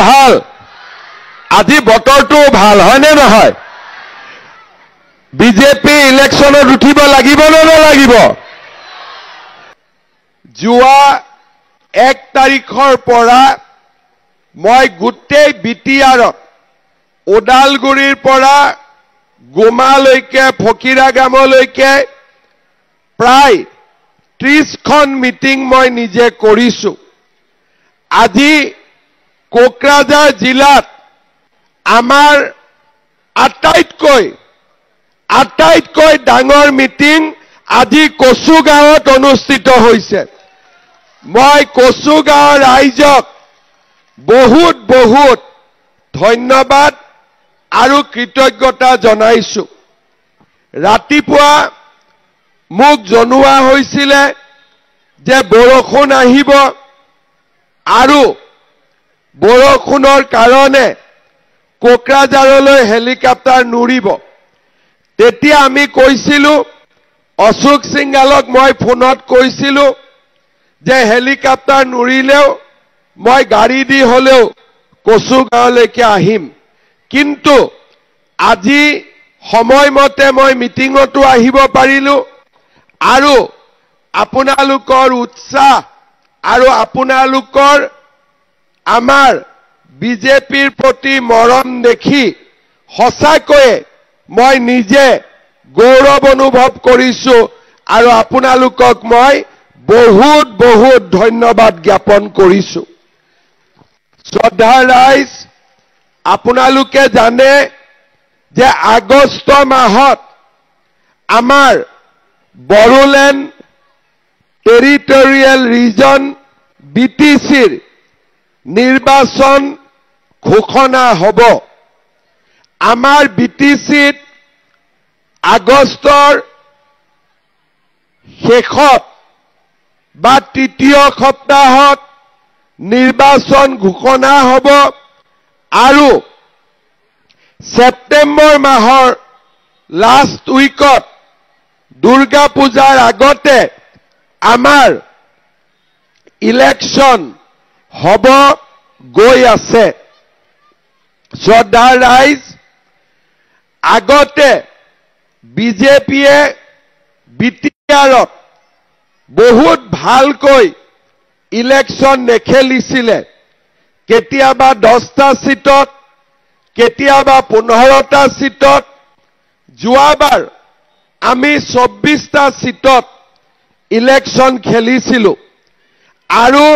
ভাল আজি বতৰটো ভাল হয়নে নহয় বিজেপি ইলেকশনত উঠিব লাগিব নে নালাগিব যোৱা 1 তাৰিখৰ পৰা মই গোটেই বিটিআৰত ওদালগুৰিৰ পৰা গোমালৈকে ফকিৰাগামলৈকে প্ৰায় 30খন মিটিং মই নিজে কৰিছো আজি কোকৰাঝাৰ জিলাত আমাৰ আটাইতকৈ ডাঙৰ মিটিং আজি কচুগাঁৱত অনুষ্ঠিত হৈছে মই কচুগাঁৱৰ ৰাইজক বহুত ধন্যবাদ আৰু কৃতজ্ঞতা জনাইছো ৰাতিপুৱা মোক জনোৱা হৈছিল যে বৰষুণ আহিব আৰু বৰষুণৰ কাৰণে কোকৰাঝাৰলৈ হেলিকপ্টাৰ নুৰিব তেতিয়া আমি কৈছিলো অশোক সিংগালক মই ফোনত কৈছিলো যে হেলিকপ্টাৰ নুৰিলেও মই গাড়ী দি হলেও কচুগাঁৱলৈকে আহিম কিন্তু আজি সময়মতে মই মিটিংতো আহিব পাৰিলো আৰু আপোনালোকৰ উৎসাহ আৰু আপোনালোকৰ আমাৰ বিজেপিৰ প্ৰতি মৰম দেখি সঁচাকৈ মই নিজে গৌৰৱ অনুভৱ কৰিছো আৰু আপোনালোকক মই বহুত ধন্যবাদ জ্ঞাপন কৰিছো শ্ৰদ্ধা ৰাইজ আপোনালোকে জানে যে আগষ্ট মাহত আমাৰ বড়োলেণ্ড টেৰিটৰিয়েল ৰিজন বিটিচিৰ নিৰ্বাচন ঘোষণা হ'ব আমাৰ বিটিচিত আগষ্টৰ শেষত বা তৃতীয় সপ্তাহত নিৰ্বাচন ঘোষণা হ'ব আৰু সেপ্টেম্বৰ মাহৰ লাষ্ট উইকত দুৰ্গা পূজাৰ আগতে আমাৰ ইলেকশন হ'ব গৈ আছে শ্ৰদ্ধা ৰাইজ আগতে বিজেপিয়ে বিটিআৰত বহুত ভালকৈ ইলেকশন নেখেলিছিলে কেতিয়াবা 10টা সিটত কেতিয়াবা 15টা সিটত যোৱাবাৰ আমি 24টা সিটত ইলেকশন খেলিছিলো আৰু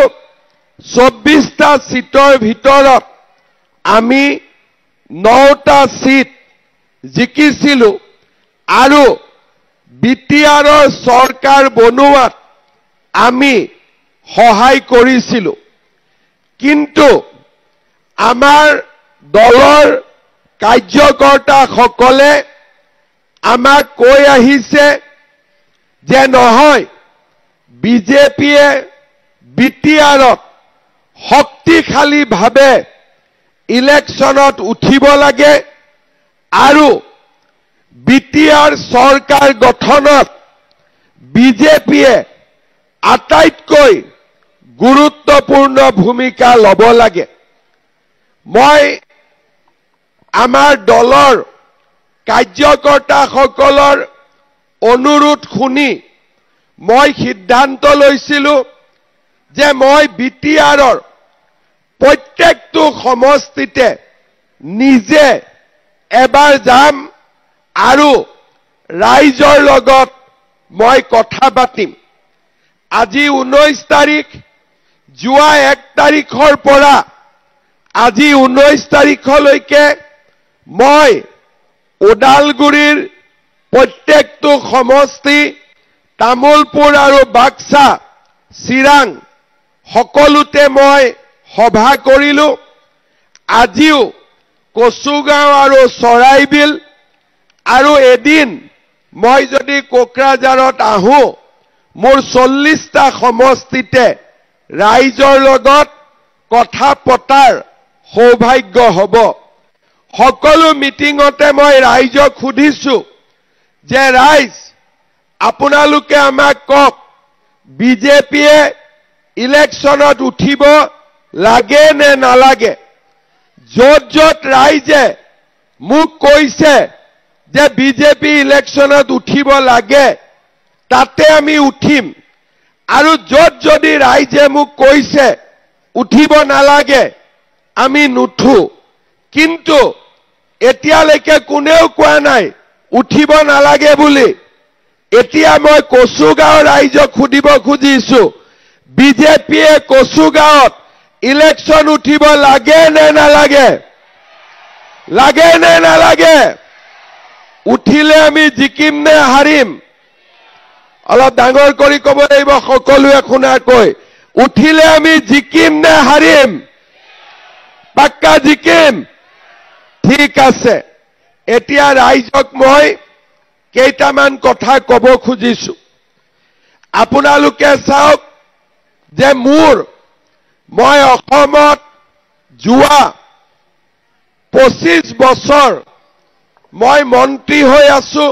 24টা সিটৰ ভিতৰত আমি 9টা সিট জিকিছিলো আৰু বিটিআৰৰ চৰকাৰ বনোৱাত আমি সহায় কৰিছিলো কিন্তু আমাৰ দলৰ কাৰ্যকৰ্তাসকলে আমাক কৈ আহিছে যে নহয় বিজেপিয়ে বিটিআৰত শক্তিশালীভাৱে ইলেকশনত উঠিব লাগে আৰু বিটিআৰ চৰকাৰ গঠনত বিজেপিয়ে আটাইতকৈ গুৰুত্বপূৰ্ণ ভূমিকা ল'ব লাগে মই আমাৰ দলৰ কাৰ্যকৰ্তাসকলৰ অনুৰোধ শুনি মই সিদ্ধান্ত লৈছিলো যে মই বিটিআৰৰ প্ৰত্যেকটো সমষ্টিতে নিজে এবাৰ যাম আৰু ৰাইজৰ লগত মই কথা পাতিম আজি 19 তাৰিখ যোৱা 1 তাৰিখৰ পৰা আজি 19 তাৰিখলৈকে মই ওদালগুৰিৰ প্ৰত্যেকটো সমষ্টি তামুলপুৰ আৰু বাক্সা চিৰাং সকলোতে মই সভা কৰিলো আজিও কচুগাঁও আৰু চৰাইবিল আৰু এদিন মই যদি কোকৰাঝাৰত আহো মোৰ 40টা সমষ্টিতে ৰাইজৰ লগত কথা পতাৰ সৌভাগ্য হ'ব সকলো মিটিংতে মই ৰাইজক সুধিছো যে ৰাইজ আপোনালোকে আমাক কক বিজেপিয়ে ইলেকশনত উঠিব লাগে নে নালাগে য'ত য'ত ৰাইজে মোক কৈছে যে বিজেপি ইলেকশ্যনত উঠিব লাগে তাতে আমি উঠিম আৰু য'ত যদি ৰাইজে মোক কৈছে উঠিব নালাগে আমি নুঠো কিন্তু এতিয়ালৈকে কোনেও কোৱা নাই উঠিব নালাগে বুলি এতিয়া মই কচুগাঁও ৰাইজক সুধিব খুজিছো বিজেপিয়ে কচুগাঁৱত ইলেকশ্যন উঠিব লাগে নে নালাগে লাগে নে নালাগে উঠিলে আমি জিকিম নে হাৰিম অলপ ডাঙৰ কৰি ক'ব লাগিব সকলোৱে শুনাকৈ উঠিলে আমি জিকিম নে হাৰিম পাক্কা জিকিম ঠিক আছে এতিয়া ৰাইজক মই কেইটামান কথা ক'ব খুজিছো আপোনালোকে চাওক যে মই অসমত যোৱা 25 বছৰ মই মন্ত্ৰী হৈ আছো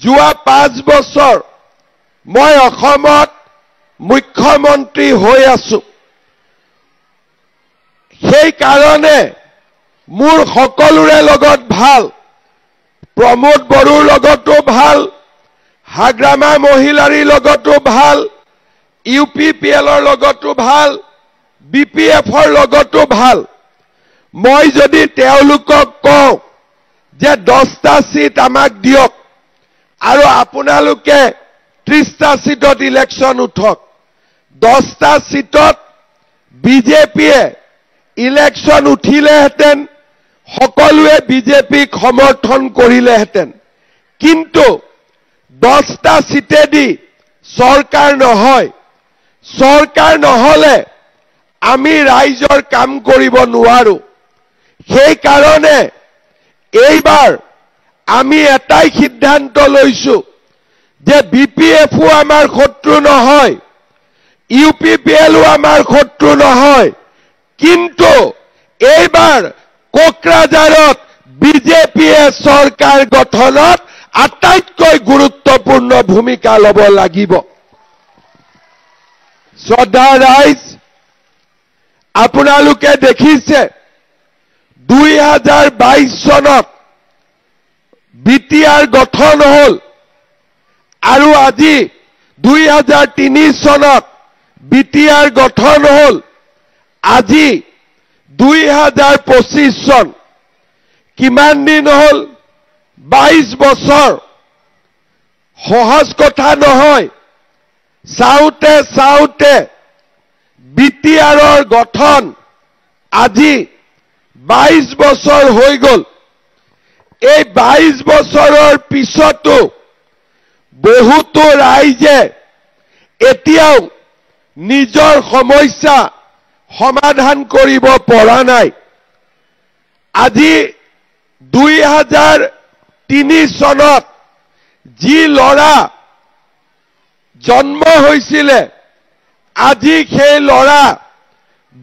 যোৱা 5 বছৰ মই অসমত মুখ্যমন্ত্ৰী হৈ আছো সেই কাৰণে মোৰ সকলোৰে লগত ভাল প্ৰমোদ বড়োৰ লগতো ভাল হাগ্ৰামা মহিলাৰ লগতো ভাল ইউপিপিএলৰ লগতো ভাল বিপিএফৰ লগতো ভাল মই যদি তেওঁলোকক কওঁ যে 10টা সিট আমাক দিয়ক আৰু আপোনালোকে 30টা সিটত ইলেকশ্যন উঠক 10টা সিটত বিজেপিয়ে ইলেকশ্যন উঠিলেহেঁতেন সকলোৱে বিজেপিক সমৰ্থন কৰিলেহেঁতেন কিন্তু 10টা সিটেদি চৰকাৰ নহয় চৰকাৰ নহলে আমি ৰাইজৰ কাম কৰিব নোৱাৰো সেই কাৰণে এইবাৰ আমি এটাই সিদ্ধান্ত লৈছো যে বিপিএফও আমাৰ শত্ৰু নহয় ইউপিপিএলও আমাৰ শত্ৰু নহয় কিন্তু এইবাৰ কোকৰাঝাৰত বিজেপিয়ে চৰকাৰ গঠনত আটাইতকৈ গুৰুত্বপূৰ্ণ ভূমিকা ল'ব লাগিব শ্ৰদ্ধা ৰাইজ আপোনালোকে দেখিছে 2022 চনত বিটিআৰ গঠন হল আৰু আজি 2003 চনত বিটিআৰ গঠন হল আজি 2025 চন কিমান দিন হল 22 বছৰ সহজ কথা নহয় চাওতে চাওতে বিটিআৰৰ গঠন আজি 22 বছৰ হৈ গল এই 22 বছৰৰ পিছতো বহুতো ৰাইজে এতিয়াও নিজৰ সমস্যা সমাধান কৰিব পৰা নাই আজি 2003 চনত যি ল'ৰা জন্ম হৈছিলে আজি সেই ল'ৰা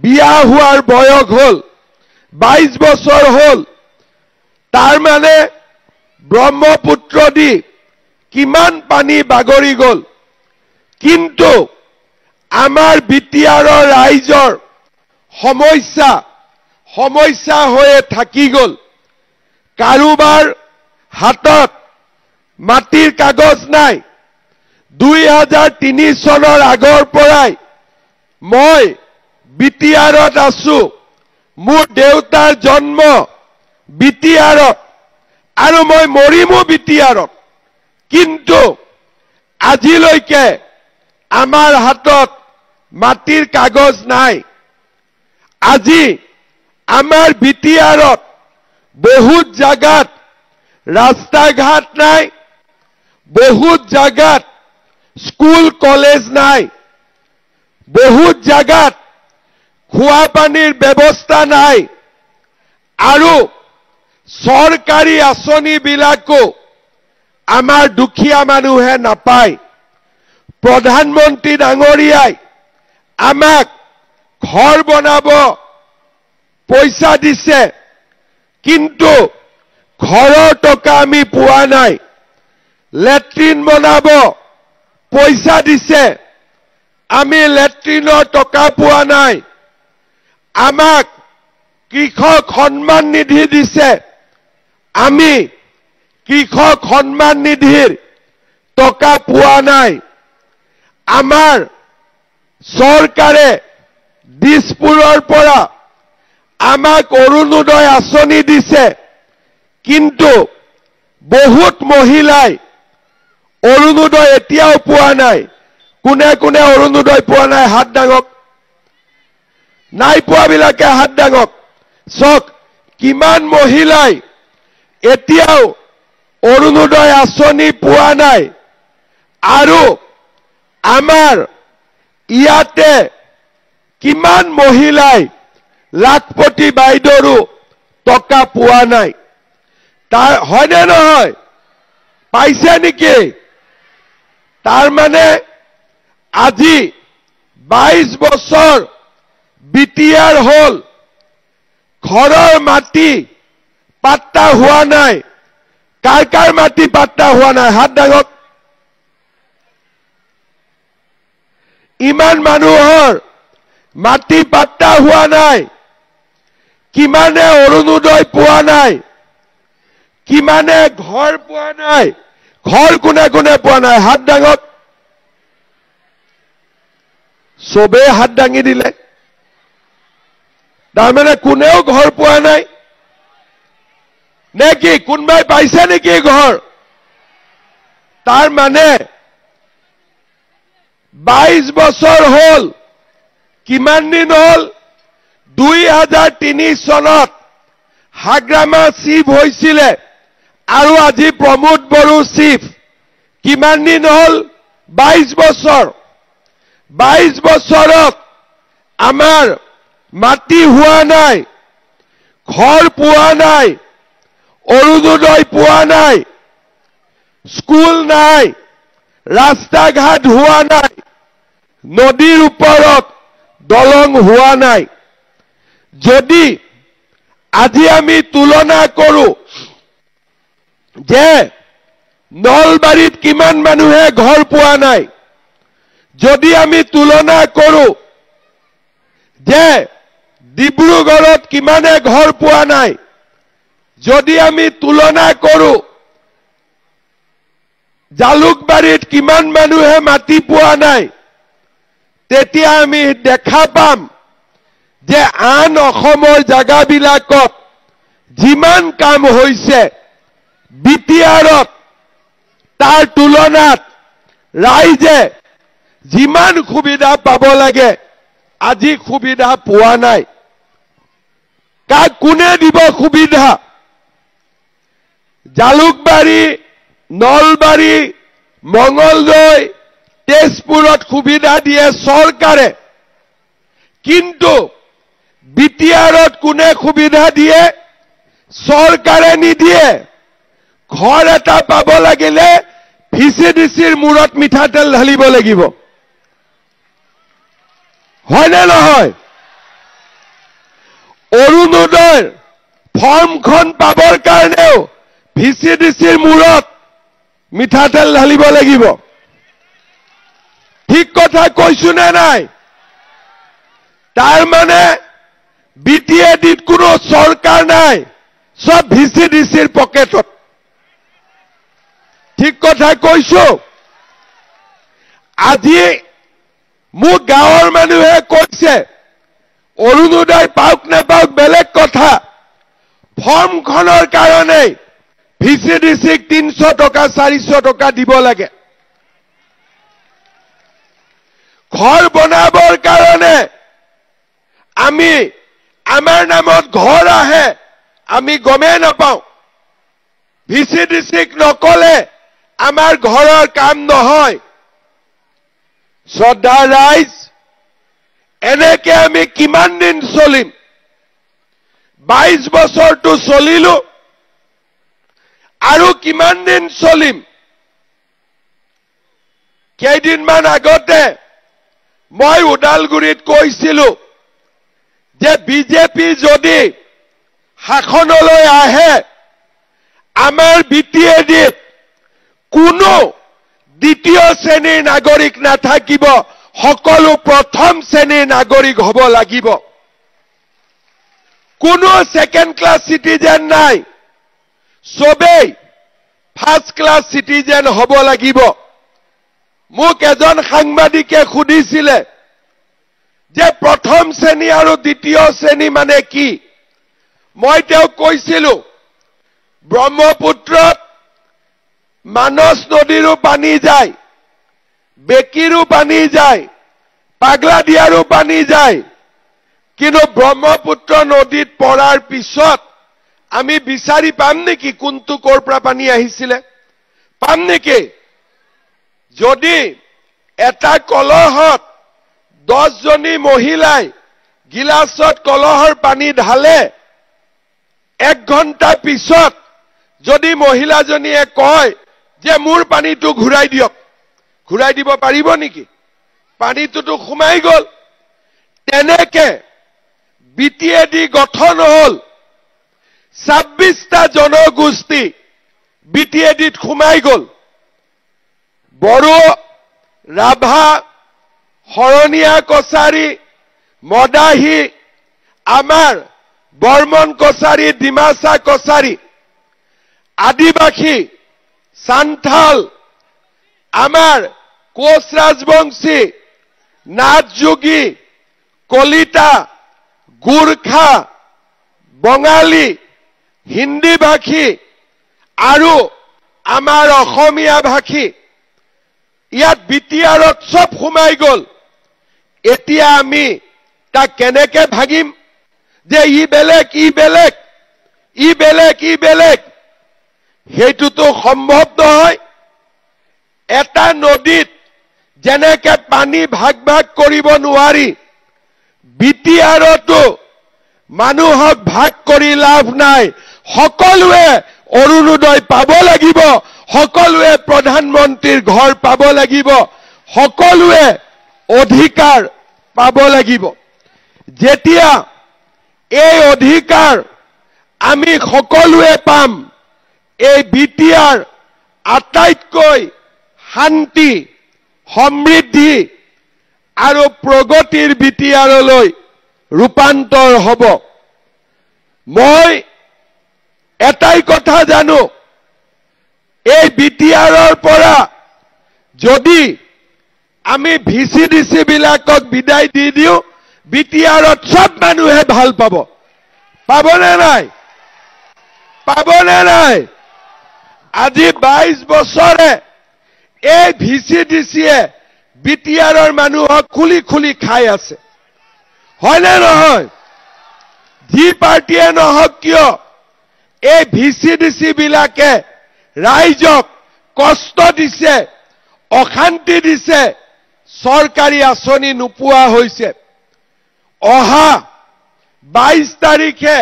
বিয়া হোৱাৰ বয়স হল 22 বছৰ হল তাৰ মানে ব্ৰহ্মপুত্ৰ দি কিমান পানী বাগৰি গল কিন্তু আমাৰ বিটিআৰৰ ৰাইজৰ সমস্যা হৈয়ে থাকি গল কাৰোবাৰ হাতত মাটিৰ কাগজ নাই 2003 চনৰ আগৰ পৰাই মই বিটিআৰত আছো মোৰ দেউতাৰ জন্ম বিটিআৰত আৰু মই মৰিমো বিটিআৰত কিন্তু আজিলৈকে আমাৰ হাতত মাটিৰ কাগজ নাই আজি আমাৰ বিটিআৰত বহুত জাগাত ৰাস্তা ঘাট নাই বহুত জাগাত স্কুল কলেজ নাই বহুত জাগাত খোৱা পানীৰ ব্যৱস্থা নাই আৰু চৰকাৰী আঁচনিবিলাকো আমাৰ দুখীয়া মানুহে নাপায় প্ৰধানমন্ত্ৰী ডাঙৰীয়াই আমাক ঘৰ বনাব পইচা দিছে কিন্তু ঘৰৰ টকা আমি পোৱা নাই লেট্ৰিন বনাব পইচা দিছে আমি লেট্ৰিনৰ টকা পোৱা নাই আমাক কৃষক সন্মান নিধি দিছে আমি কৃষক সন্মান নিধিৰ টকা পোৱা নাই আমাৰ চৰকাৰে দিছপুৰৰ পৰা আমাক অৰুণোদয় আঁচনি দিছে কিন্তু বহুত মহিলাই অৰুণোদয় এতিয়াও পোৱা নাই কোনে কোনে অৰুণোদয় পোৱা নাই হাত দাঙক নাই পোৱাবিলাকে হাত দাঙক চক কিমান মহিলাই এতিয়াও অৰুণোদয় আঁচনি পোৱা নাই আৰু আমাৰ ইয়াতে কিমান মহিলাই লাখপতি বাইদেউৰো টকা পোৱা নাই তাৰ হয়নে নহয় পাইছে নেকি তাৰ মানে আজি 22 বছৰ বিটিআৰ হল ঘৰৰ মাটি পাত্তা হোৱা নাই কাৰ কাৰ মাটি পাত্তা হোৱা নাই হাত দাঙক ইমান মানুহৰ মাটি পাত্তা হোৱা নাই কিমানে অৰুণোদয় পোৱা নাই কিমানে ঘৰ পোৱা নাই ঘৰ কোনে কোনে পোৱা নাই হাত দাঙক সবে হাত দাঙি দিলে তাৰমানে কোনেও ঘৰ পোৱা নাই নেকি কোনবাই পাইছে নেকি ঘৰ তাৰ মানে 22 বছৰ হল কিমান দিন হল 2003 চনত হাগ্ৰামা চিফ হৈছিল আৰু আজি প্ৰমোদ বড়ো চিফ কিমান দিন হল 22 বছৰ 22 বছৰত আমাৰ মাটি হোৱা নাই ঘৰ পোৱা নাই অৰুণোদয় পোৱা নাই স্কুল নাই ৰাস্তা ঘাট হোৱা নাই নদীৰ ওপৰত দলং হোৱা নাই যদি আজি আমি তুলনা কৰো যে নলবাৰীত কিমান মানুহে ঘৰ পোৱা নাই যদি আমি তুলনা কৰো যে ডিব্ৰুগড়ত কিমানে ঘৰ পোৱা নাই যদি আমি তুলনা কৰো জালুকবাৰীত কিমান মানুহে মাটি পোৱা নাই তেতিয়া আমি দেখা পাম যে আন অসমৰ জাগাবিলাকত যিমান কাম হৈছে বিটিআৰত তাৰ তুলনাত ৰাইজে যিমান সুবিধা পাব লাগে আজি সুবিধা পোৱা নাই কাক কোনে দিব সুবিধা জালুকবাৰী নলবাৰী মঙ্গলদৈ তেজপুৰত সুবিধা দিয়ে চৰকাৰে কিন্তু বিটিআৰত কোনে সুবিধা দিয়ে চৰকাৰে নিদিয়ে ঘৰ এটা পাব লাগিলে ভিচিডিচিৰ মূৰত মিঠাতেল ঢালিব লাগিব হয়নে নহয় অৰুণোদয়ৰ ফৰ্মখন পাবৰ কাৰণেও ভিচিডিচিৰ মূৰত মিঠাতেল ঢালিব লাগিব ঠিক কথা কৈছো নে নাই তাৰ মানে বিটিএডিত কোনো চৰকাৰ নাই সব ভিচিডিচিৰ পকেটত ঠিক কথা কৈছো আজি মোক গাঁৱৰ মানুহে কৈছে অৰুণোদয় পাওক নাপাওক বেলেগ কথা ফৰ্মখনৰ কাৰণে ভিচিডিচিক 300 টকা 400 টকা দিব লাগে ঘৰ বনাবৰ কাৰণে আমি আমাৰ নামত ঘৰ আহে আমি গমে নাপাওঁ ভিচিডিচিক নকলে আমাৰ ঘৰৰ কাম নহয় শ্ৰদ্ধা ৰাইজ এনেকে আমি কিমান দিন চলিম 22 বছৰটো চলিলো আৰু কিমান দিন চলিম কেইদিনমান আগতে মই উদালগুৰিত কৈছিলো যে বিজেপি যদি শাসনলৈ আহে আমাৰ বিটিএডিত কোনো দ্বিতীয় শ্ৰেণীৰ নাগৰিক নাথাকিব সকলো প্ৰথম শ্ৰেণীৰ নাগৰিক হ'ব লাগিব কোনো সেকেন্ড ক্লাস সিটিজেন নাই, সবেই ফাৰ্স্ট ক্লাস সিটিজেন হব লাগিব। মোক এজন সাংবাদিকে সুধিছিলে যে প্ৰথম শ্ৰেণী আৰু দ্বিতীয় শ্ৰেণী মানে কি? মই তেওঁক কৈছিলো ব্ৰহ্মপুত্ৰত মানস নদীৰো পানী যায়, বেকিৰো পানী যায়, পাগলাদিয়াৰো পানী যায়, কিন্তু ব্ৰহ্মপুত্ৰ নদীত পৰাৰ পিছত আমি বিচাৰি পাম নেকি কোনটো ক'ৰ পৰা পানী আহিছিলে? পাম নেকি? যদি এটা কলহত 10 জনী মহিলাই গিলাচত কলহৰ পানী ঢালে, 1 ঘণ্টা পিছত যদি মহিলাজনীয়ে কয় যে মোৰ পানীটো ঘূৰাই দিয়ক, ঘূৰাই দিব পাৰিব নেকি? পানীটোতো সোমাই গ'ল। তেনেকে বিটিএডি গঠন হ'ল, 26টা জনগোষ্ঠী বিটিএডিত সোমাই গ'ল। বড়ো, ৰাভা, শৰণীয়া কছাৰী, মদাহী, আমাৰ বৰ্মন কছাৰী, ডিমাচা কছাৰী, আদিবাসী, সান্থাল, আমাৰ কোচ ৰাজবংশী, নাথযোগী, কলিতা, গোৰ্খা, বঙালী, হিন্দী ভাষী আৰু আমাৰ অসমীয়া ভাষী, ইয়াত বিটিআৰত সব সোমাই গ'ল। এতিয়া আমি তাক কেনেকে ভাগিম যে ই বেলেগ, ই বেলেগ, ই বেলেগ, ই বেলেগ? সেইটোতো সম্ভৱ নহয়। এটা নদীত যেনেকে পানী ভাগ ভাগ কৰিব নোৱাৰি, বিটিআৰতো মানুহক ভাগ কৰি লাভ নাই। সকলোৱে অৰুণোদয় পাব লাগিব, সকলোৱে প্ৰধানমন্ত্ৰীৰ ঘৰ পাব লাগিব, সকলোৱে অধিকাৰ পাব লাগিব। যেতিয়া এই অধিকাৰ আমি সকলোৱে পাম, এই বিটিআৰ আটাইতকৈ শান্তি, সমৃদ্ধি আৰু প্ৰগতিৰ বিটিআৰলৈ ৰূপান্তৰ হ'ব। মই এটাই কথা জানো, এই বিটিআৰৰ পৰা যদি আমি ভিচিডিচি বিলাকক বিদায় দি দিওঁ, বিটিআৰত সব মানুহে ভাল পাব। পাবনে নাই? পাবনে নাই? আজি 22 বছৰে এই ভিচিডিচিয়ে বিটিআৰৰ মানুহক খুলি খুলি খাই আছে, হয়নে নহয়? যি পাৰ্টিয়ে নহওক কিয়, এই ভিচিডিচি বিলাকে ৰাইজক কষ্ট দিছে, অশান্তি দিছে, চৰকাৰী আঁচনি নোপোৱা হৈছে। অহা 22 তাৰিখে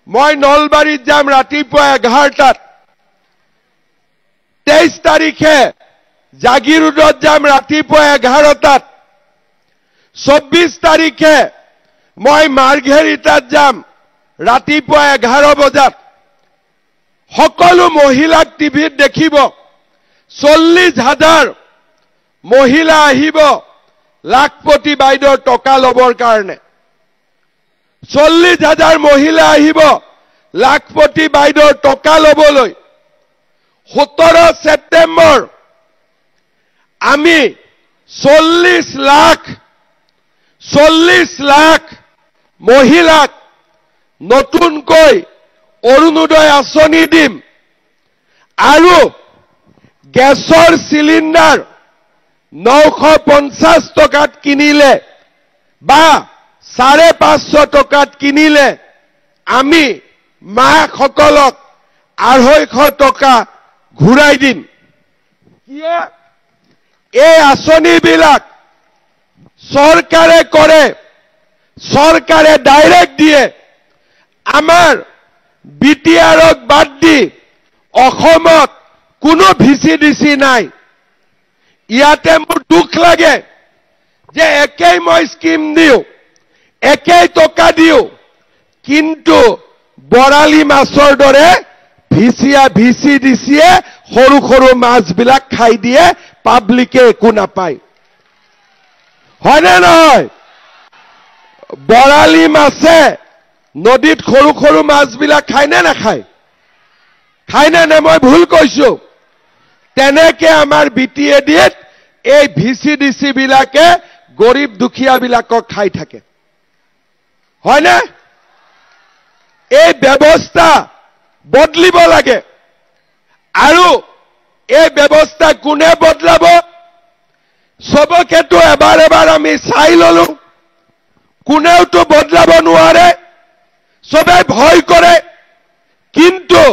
মই নলবাৰীত যাম ৰাতিপুৱা 11টাত, 23 তাৰিখে জাগিৰোডত যাম ৰাতিপুৱা 11টাত, 24 তাৰিখে মই মাৰ্ঘেৰিটাত যাম ৰাতিপুৱা 11 বজাত। সকলো মহিলাক টিভিত দেখিব, 40,000 মহিলা আহিব লাখপতি বাইদেউৰ টকা ল'বৰ কাৰণে। 40,000 মহিলা আহিব লাখপতি বাইদেউৰ টকা ল'বলৈ। 17 ছেপ্টেম্বৰ আমি 40 লাখ মহিলাক নতুনকৈ অৰুণোদয় আঁচনি দিম আৰু গেছৰ চিলিণ্ডাৰ 950 টকাত কিনিলে বা 550 টকাত কিনিলে আমি মাসকলক 250 টকা ঘূৰাই দিম। কিয়? এই আঁচনিবিলাক চৰকাৰে কৰে, চৰকাৰে ডাইৰেক্ট দিয়ে। আমাৰ বিটিআৰক বাদ দি অসমত কোনো ভিচিডিচি নাই। ইয়াতে মোৰ দুখ লাগে যে একেই মই স্কিম দিওঁ, একেই টকা দিওঁ, কিন্তু বৰালি মাছৰ দৰে ভিচিডিচিয়ে সৰু সৰু মাছবিলাক খাই দিয়ে, পাব্লিকে একো নাপায়। হয়নে নহয়? বৰালি মাছে নদীত সৰু সৰু মাছবিলাক খায় নে নাখায়? খায় নে? মই ভুল কৈছো? তেনেকে আমাৰ বিটিএডিত এই ভিচিডিচি বিলাকে গৰীব দুখীয়া বিলাকক খাই থাকে, হয় না? এই ব্যৱস্থা বদলিব লাগে। আৰু এই ব্যৱস্থা কোনে বদলাব? সবকেতো এবাৰ এবাৰ আমি চাই ললো, কোনেওতো বদলাব নোৱাৰে, সবে ভয় কৰে। কিন্তু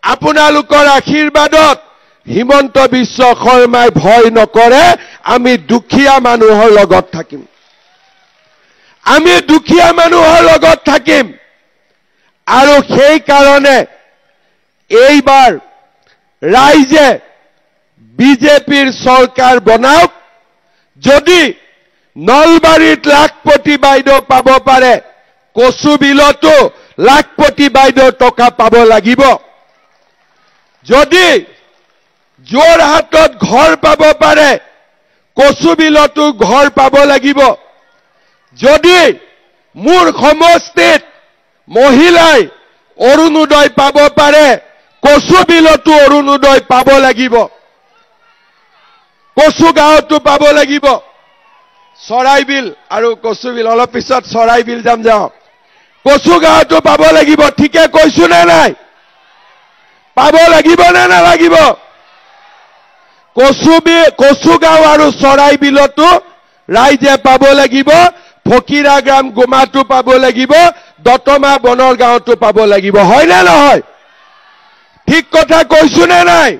আপোনালোকৰ আশীৰ্বাদত হিমন্ত বিশ্ব শৰ্মাই ভয় নকৰে। আমি দুখীয়া মানুহৰ লগত থাকিম, আমি দুখীয়া মানুহৰ লগত থাকিম। আৰু সেই কাৰণে এইবাৰ ৰাইজে বিজেপিৰ চৰকাৰ বনাওক। যদি নলবাৰীত লাখপতি বাইদেউ পাব পাৰে, কচুবিলতো লাখপতি বাইদেউৰ টকা পাব লাগিব। যদি যোৰহাটত ঘৰ পাব পাৰে, কচুবিলতো ঘৰ পাব লাগিব। যদি মোৰ সমষ্টিত মহিলাই অৰুণোদয় পাব পাৰে, কচুবিলতো অৰুণোদয় পাব লাগিব, কচুগাঁৱতো পাব লাগিব। চৰাইবিল আৰু কচুবিল, অলপ পিছত চৰাইবিল যাওঁ। কচুগাঁৱতো পাব লাগিব। ঠিকে কৈছো নে নাই? পাব লাগিব নে নালাগিব? কচুগাঁও আৰু চৰাইবিলতো ৰাইজে পাব লাগিব। ফকিৰাগ্ৰাম গোমাটো পাব লাগিব, দতমা বনৰ গাঁৱতো পাব লাগিব, হয় নে নহয়? ঠিক কথা কৈছো নে নাই?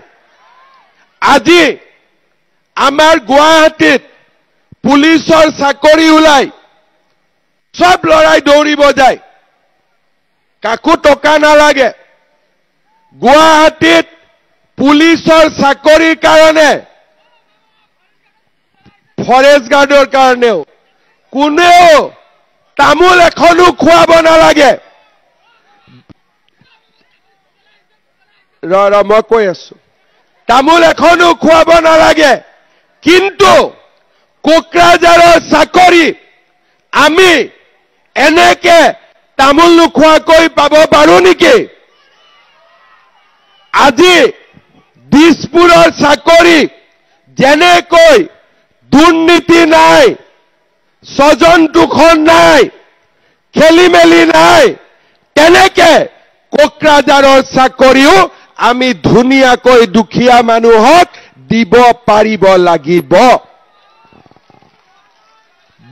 আজি আমাৰ গুৱাহাটীত পুলিচৰ চাকৰি ওলাই সব লৰাই দৌৰিব যায়, কাকো টকা নালাগে। গুৱাহাটীত পুলিচৰ চাকৰিৰ কাৰণে, ফৰেষ্ট গাৰ্ডৰ কাৰণেও কোনেও তামোল এখনো খুৱাব নালাগে। মই কৈ আছো, তামোল এখনো খুৱাব নালাগে। কিন্তু কোকৰাঝাৰৰ চাকৰি আমি এনেকে তামোল নোখোৱাকৈ পাব পাৰো নেকি? আজি দিছপুৰৰ চাকৰি যেনেকৈ দুৰ্নীতি নাই, স্বজন দূষণ নাই, খেলি মেলি নাই, তেনেকে কোকৰাঝাৰৰ চাকৰিও আমি ধুনীয়াকৈ দুখীয়া মানুহক দিব পাৰিব লাগিব।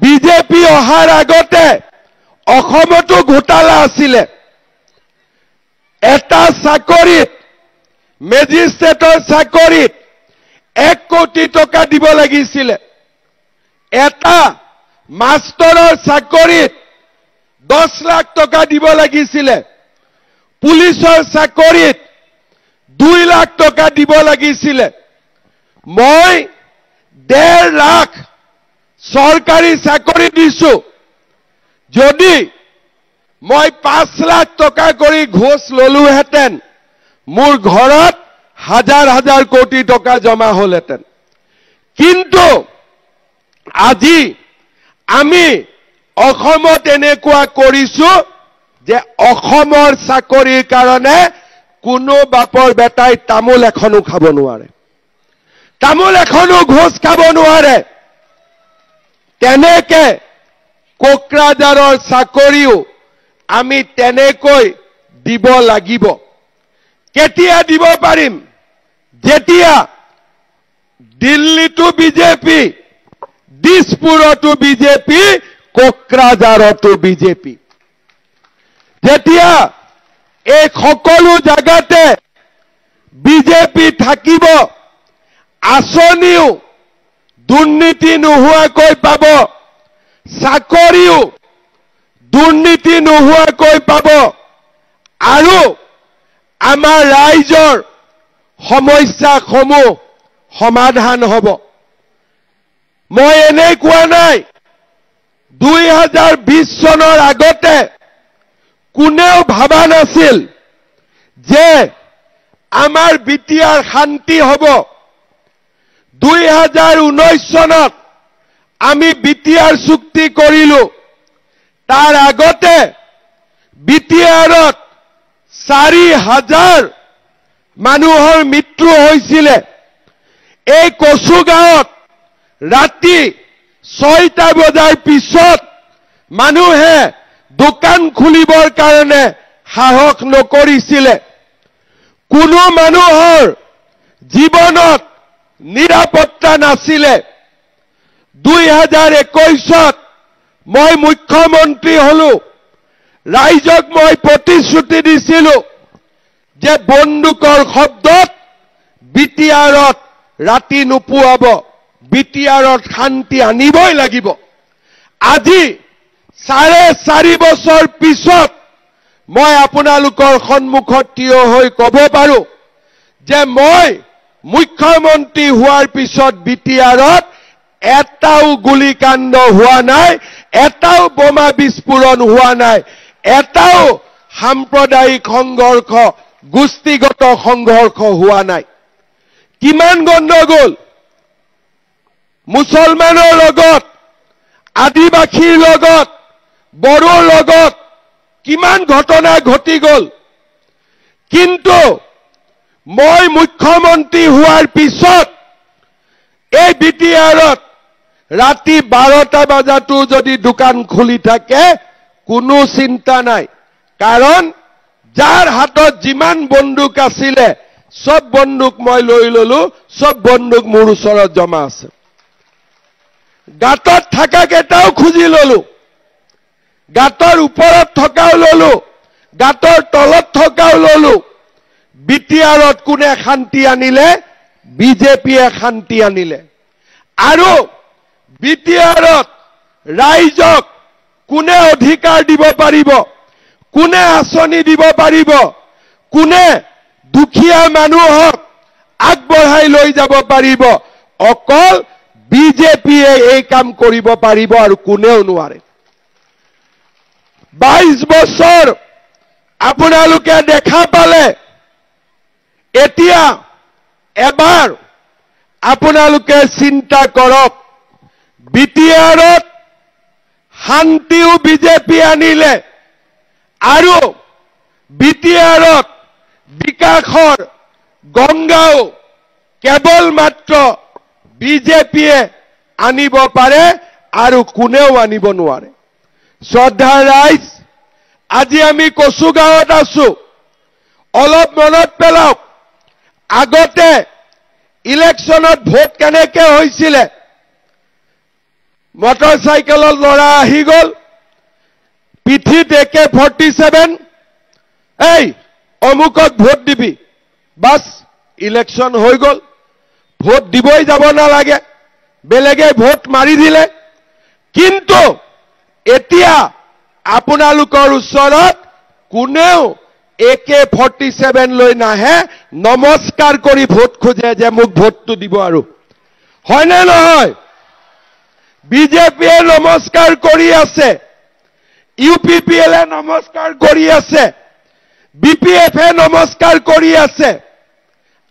বিজেপি অহাৰ আগতে অসমতো ঘোটালা আছিলে। এটা চাকৰিত, মেজিষ্ট্ৰেটৰ চাকৰিত 1 কোটি টকা দিব লাগিছিলে। এটা মাষ্টৰৰ চাকৰিত 10 লাখ টকা দিব লাগিছিলে। পুলিচৰ চাকৰিত 2 লাখ টকা দিব লাগিছিলে। মই 1.5 লাখ চৰকাৰী চাকৰি দিছো। যদি মই 5 লাখ টকা কৰি ঘোষ ললোহেঁতেন, মোৰ ঘৰত হাজাৰ হাজাৰ কোটি টকা জমা হলহেঁতেন। কিন্তু আজি আমি অসমত এনেকুৱা কৰিছো যে অসমৰ চাকৰিৰ কাৰণে কোনো বাপৰ বেটাই তামোল এখনো খাব নোৱাৰে, তামোল এখনো ঘোষ খাব নোৱাৰে। তেনেকে কোকৰাঝাৰৰ চাকৰিও আমি তেনেকৈ দিব লাগিব। কেতিয়া দিব পাৰিম? যেতিয়া দিল্লীতো বিজেপি, দিছপুৰতো বিজেপি, কোকৰাঝাৰতো বিজেপি। যেতিয়া এই সকলো জাগাতে বিজেপি থাকিব, আঁচনিও দুৰ্নীতি নোহোৱাকৈ পাব, চাকৰিও দুৰ্নীতি নোহোৱাকৈ পাব, আৰু আমাৰ ৰাইজৰ সমস্যাসমূহ সমাধান হ'ব। মই এনেই কোৱা নাই। 2020 চনৰ আগতে কোনেও ভাবা নাছিল যে আমাৰ বিটিআৰ শান্তি হ'ব। 2019 চনত আমি বিটিআৰ চুক্তি কৰিলো। তাৰ আগতে বিটিআৰত 4,000 মানুহৰ মৃত্যু হৈছিলে। এই কচুগাঁৱত ৰাতি 6টা বজাৰ পিছত মানুহে দোকান খুলিবৰ কাৰণে সাহস নকৰিছিলে। কোনো মানুহৰ জীৱনত নিৰাপত্তা নাছিলে। 2021ত মই মুখ্যমন্ত্ৰী হলো। ৰাইজক মই প্ৰতিশ্ৰুতি দিছিলোঁ যে বন্দুকৰ শব্দত বিটিআৰত ৰাতি নোপোৱাব, বিটিআৰত শান্তি আনিবই লাগিব। আজি 4.5 বছৰ পিছত মই আপোনালোকৰ সন্মুখত থিয় হৈ ক'ব পাৰো যে মই মুখ্যমন্ত্ৰী হোৱাৰ পিছত বিটিআৰত এটাও গুলিকাণ্ড হোৱা নাই, এটাও বোমা বিস্ফোৰণ হোৱা নাই, এটাও সাম্প্ৰদায়িক সংঘৰ্ষ, গোষ্ঠীগত সংঘৰ্ষ হোৱা নাই। কিমান গণ্ডগোল মুছলমানৰ লগত, আদিবাসীৰ লগত, বড়োৰ লগত কিমান ঘটনা ঘটি গ'ল। কিন্তু মই মুখ্যমন্ত্ৰী হোৱাৰ পিছত এই বিটিআৰত ৰাতি 12টা বজাতো যদি দোকান খুলি থাকে কোনো চিন্তা নাই। কাৰণ যাৰ হাতত যিমান বন্দুক আছিলে সব বন্দুক মই লৈ ললো, সব বন্দুক মোৰ ওচৰত জমা আছে। গাঁতত থকা কেইটাও খুজি ললো, গাঁতৰ ওপৰত থকাও ললো, গাঁতৰ তলত থকাও ললো। বিটিআৰত কোনে শান্তি আনিলে? বিজেপিয়ে শান্তি আনিলে। আৰু বিটিআৰত ৰাইজক কোনে অধিকাৰ দিব পাৰিব, কোনে আঁচনি দিব পাৰিব, কোনে দুখীয়া মানুহক আগবঢ়াই লৈ যাব পাৰিব? অকল বিজেপিয়ে এই কাম কৰিব পাৰিব আৰু কোনেও নোৱাৰে। 22 বছৰ আপোনালোকে দেখা পালে। এতিয়া এবাৰ আপোনালোকে চিন্তা কৰক, বিটিআৰত শান্তিও বিজেপি আনিলে আৰু বিটিআৰত বিকাশৰ গংগাও কেৱল মাত্ৰ বিজেপিয়ে আনিব পাৰে আৰু কোনেও আনিব নোৱাৰে। শ্ৰদ্ধা ৰাইজ, আজি আমি কচুগাঁৱত আছো। অলপ মনত পেলাওক, আগতে ইলেকশ্যনত ভোট কেনেকে হৈছিলে? মটৰচাইকেলত ল'ৰা আহি গ'ল, পিঠিত AK-47, এই অমুকক ভোট দিবি, বাছ ইলেকশ্যন হৈ গ'ল। ভোট দিবই যাব নালাগে, বেলেগে ভোট মাৰি দিলে। কিন্তু এতিয়া আপোনালোকৰ ওচৰত কোনেও AK-47 লৈ নাহে, নমস্কাৰ কৰি ভোট খোজে যে মোক ভোটটো দিব। আৰু হয়নে নহয়? বিজেপিয়ে নমস্কাৰ কৰি আছে, UPPLে নমস্কাৰ কৰি আছে, BPFে নমস্কাৰ কৰি আছে।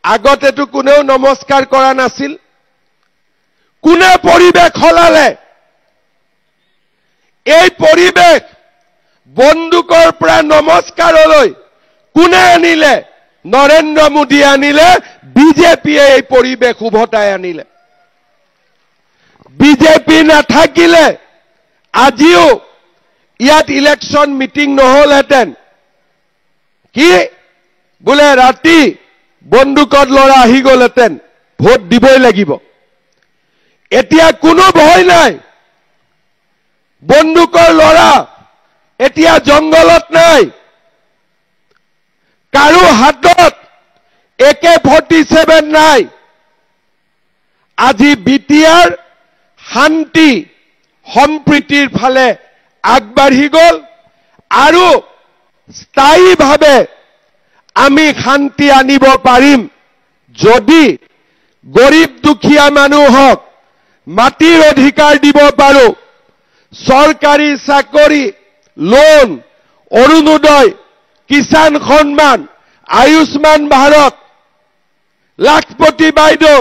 আগতেতো কোনেও নমস্কাৰ কৰা নাছিল। কোনে পৰিৱেশ সলালে? এই পৰিৱেশ বন্দুকৰ পৰা নমস্কাৰলৈ কোনে আনিলে? নৰেন্দ্ৰ মোদীয়ে আনিলে, বিজেপিয়ে এই পৰিৱেশ উভতাই আনিলে। বিজেপি নাথাকিলে আজিও ইয়াত ইলেকশ্যন মিটিং নহলহেঁতেন। কি বোলে ৰাতি বন্দুকত ল'ৰা আহি গ'লহেঁতেন, ভোট দিবই লাগিব। এতিয়া কোনো ভয় নাই, বন্দুকৰ ল'ৰা এতিয়া জংগলত নাই, কাৰো হাতত AK-47 নাই। আজি বিটিআৰ শান্তি সম্প্ৰীতিৰ ফালে আগবাঢ়ি গ'ল আৰু স্থায়ীভাৱে আমি শান্তি আনিব পাৰিম যদি গৰীব দুখীয়া মানুহক মাটিৰ অধিকাৰ দিব পাৰো। চৰকাৰী চাকৰি, লোন, অৰুণোদয়, কিষাণ সন্মান, আয়ুষ্মান ভাৰত, লাখপতি বাইদেউ,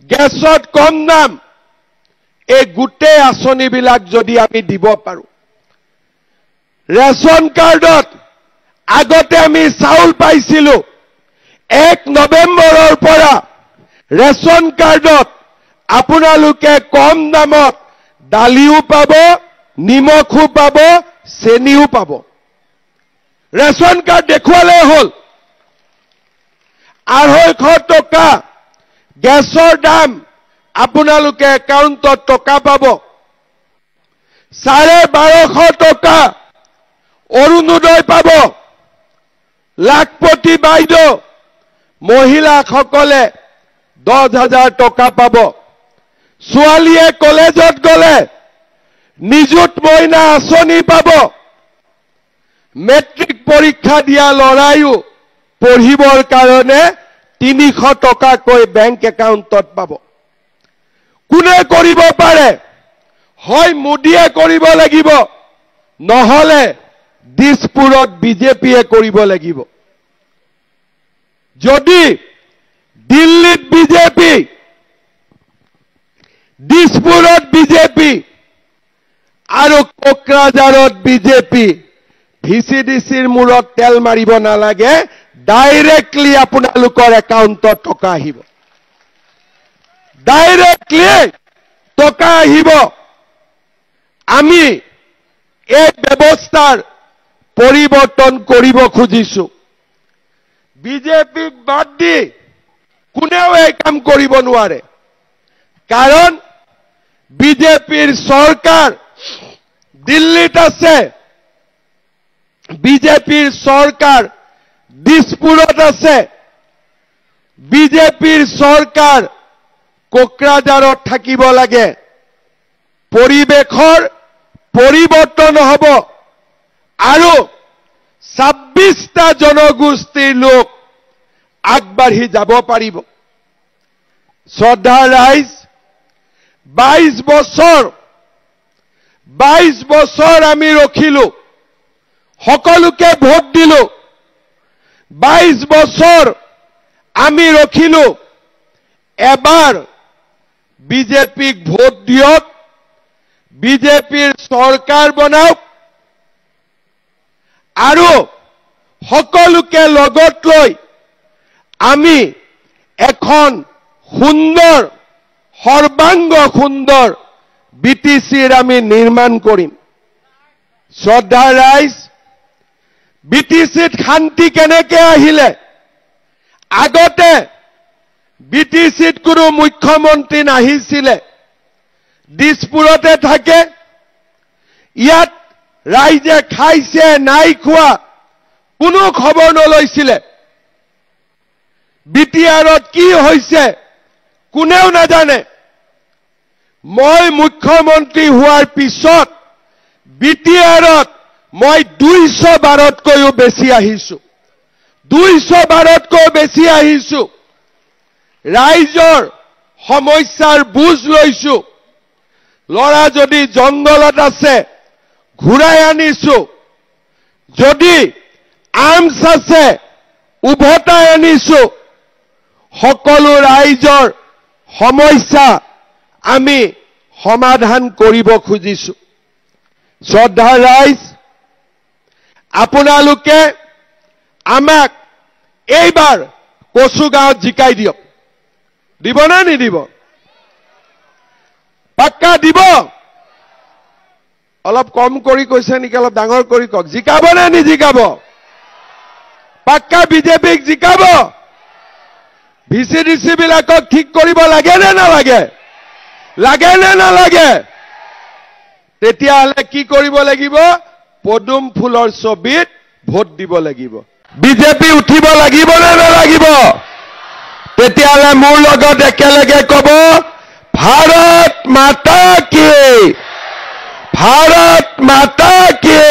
গেছত কম দাম, এই গোটেই আঁচনিবিলাক যদি আমি দিব পাৰো, ৰেচন কাৰ্ডত আগতে আমি চাউল পাইছিলো 1 নৱেম্বৰৰ পৰা ৰেচন কাৰ্ডত আপোনালোকে কম দামত দালিও পাব নিমখো পাব চেনিও পাব ৰেচন কাৰ্ড দেখুৱালে হ'ল 250 টকা গেছৰ দাম আপোনালোকে একাউণ্টত টকা পাব 1250 টকা অৰুণোদয় পাব লাখপতি বাইদেউ মহিলাসকলে 10,000 টকা পাব ছোৱালীয়ে কলেজত গলে নিযুত মইনা আঁচনি পাব মেট্ৰিক পৰীক্ষা দিয়া লৰায়ো পঢ়িবৰ কাৰণে 300 টকাকৈ বেংক একাউণ্টত পাব কোনে কৰিব পাৰে হয় মোদীয়ে কৰিব লাগিব নহলে দিছপুৰত বিজেপিয়ে কৰিব লাগিব যদি দিল্লীত বিজেপি দিছপুৰত বিজেপি আৰু কোকৰাঝাৰত বিজেপি ভিচিডিচিৰ মূৰত তেল মাৰিব নালাগে ডাইৰেক্টলি আপোনালোকৰ একাউণ্টত টকা আহিব ডাইৰেক্টলি টকা আহিব আমি এই ব্যৱস্থাৰ পৰিৱৰ্তন কৰিব খুজিছো বিজেপিক বাদ দি কোনেও এই কাম কৰিব নোৱাৰে কাৰণ বিজেপিৰ চৰকাৰ দিল্লীত আছে বিজেপিৰ চৰকাৰ দিছপুৰত আছে বিজেপিৰ চৰকাৰ কোকৰাঝাৰত থাকিব লাগে পৰিৱেশৰ পৰিৱৰ্তন হ'ব আৰু 26টা জনগোষ্ঠীৰ লোক আগবাঢ়ি যাব পাৰিব শ্ৰদ্ধা ৰাইজ 22 বছৰ আমি ৰখিলো সকলোকে ভোট দিলো 22 বছৰ আমি ৰখিলো এবাৰ বিজেপিক ভোট দিয়ক বিজেপিৰ চৰকাৰ বনাওক আৰু সকলোকে লগত লৈ আমি এখন সুন্দৰ সৰ্বাংগ সুন্দৰ বিটিচিৰ আমি নিৰ্মাণ কৰিম শ্ৰদ্ধা ৰাইজ বিটিচিত শান্তি কেনেকৈ আহিলে আগতে বিটিচিত কোনো মুখ্যমন্ত্ৰী নাহিছিলে দিছপুৰতে থাকে ইয়াত ৰাইজে খাইছে নাই খোৱা কোনো খবৰ নলৈছিলে বিটিআৰত কি হৈছে কোনেও নাজানে মই মুখ্যমন্ত্ৰী হোৱাৰ পিছত বিটিআৰত মই 212তকৈও বেছি আহিছো 212তকৈ বেছি আহিছো ৰাইজৰ সমস্যাৰ বুজ লৈছো লৰা যদি জংগলত আছে ঘূৰাই আনিছো যদি আৰ্মছ আছে উভতাই আনিছো সকলো ৰাইজৰ সমস্যা আমি সমাধান কৰিব খুজিছো শ্ৰদ্ধা ৰাইজ আপোনালোকে আমাক এইবাৰ কচুগাঁৱত জিকাই দিয়ক দিব না নিদিব পাক্কা দিব অলপ কম কৰি কৈছে নেকি অলপ ডাঙৰ কৰি কক জিকাব না নিজিকাব পাক্কা বিজেপিক জিকাব ভিচিডিচি বিলাকক ঠিক কৰিব লাগে নে নালাগে লাগে নে নালাগে তেতিয়াহলে কি কৰিব লাগিব পদুম ফুলৰ ছবিত ভোট দিব লাগিব বিজেপি উঠিব লাগিব নে নালাগিব তেতিয়াহলে মোৰ লগত একেলগে কব ভাৰত মাতা কি ভাৰত মাতা কি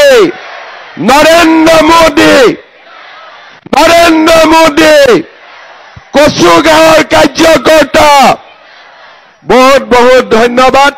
নৰেন্দ্ৰ মোদী কচুগাঁৱৰ কাৰ্যকৰ্তা বহুত বহুত ধন্যবাদ